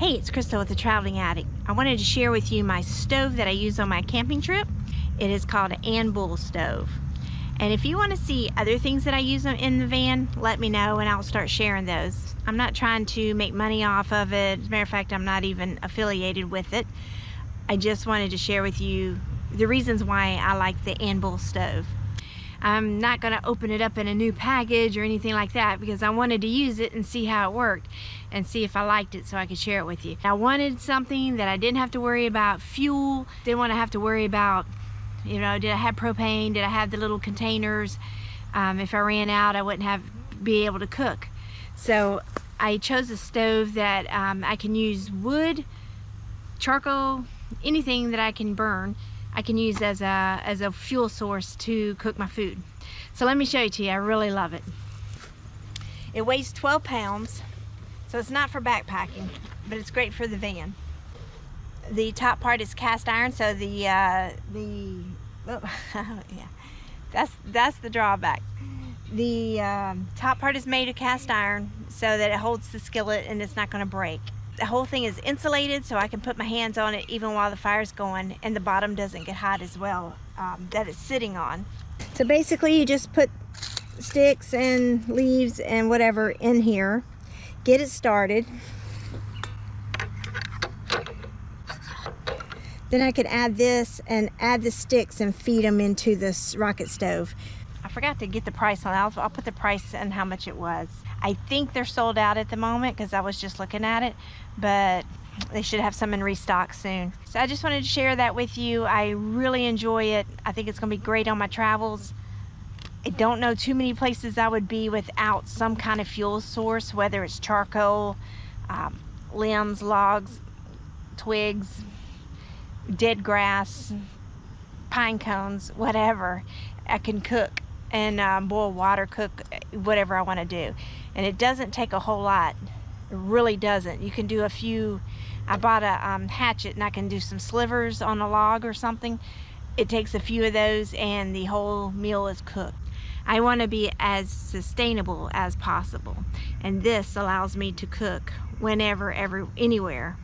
Hey, it's Crystal with the Traveling Addict. I wanted to share with you my stove that I use on my camping trip. It is called an Anbull stove. And if you want to see other things that I use in the van, let me know and I'll start sharing those. I'm not trying to make money off of it. As a matter of fact, I'm not even affiliated with it. I just wanted to share with you the reasons why I like the Anbull stove. I'm not going to open it up in a new package or anything like that because I wanted to use it and see how it worked and see if I liked it so I could share it with you. I wanted something that I didn't have to worry about fuel, didn't want to have to worry about, you know, did I have propane, did I have the little containers? If I ran out, I wouldn't be able to cook. So I chose a stove that I can use wood, charcoal, anything that I can burn. I can use as a fuel source to cook my food. So let me show it to you. I really love it. It weighs 12 pounds, so it's not for backpacking, but it's great for the van. The top part is cast iron, so yeah, that's the drawback. The top part is made of cast iron so that it holds the skillet and it's not going to break. The whole thing is insulated so I can put my hands on it even while the fire's going, and the bottom doesn't get hot as well that it's sitting on. So basically you just put sticks and leaves and whatever in here, get it started. Then I could add this and add the sticks and feed them into this rocket stove. I forgot to get the price on it. I'll put the price and how much it was. I think they're sold out at the moment because I was just looking at it, but they should have some in restock soon. So I just wanted to share that with you. I really enjoy it. I think it's gonna be great on my travels. I don't know too many places I would be without some kind of fuel source, whether it's charcoal, limbs, logs, twigs, dead grass, pine cones, whatever. I can cook and boil water, cook whatever I want to do. And it doesn't take a whole lot. It really doesn't. You can do a few. I bought a hatchet and I can do some slivers on a log or something. It takes a few of those and the whole meal is cooked. I want to be as sustainable as possible, and this allows me to cook whenever, anywhere.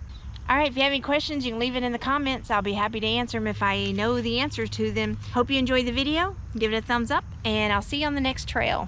Alright, if you have any questions, you can leave it in the comments. I'll be happy to answer them if I know the answers to them. Hope you enjoyed the video. Give it a thumbs up, and I'll see you on the next trail.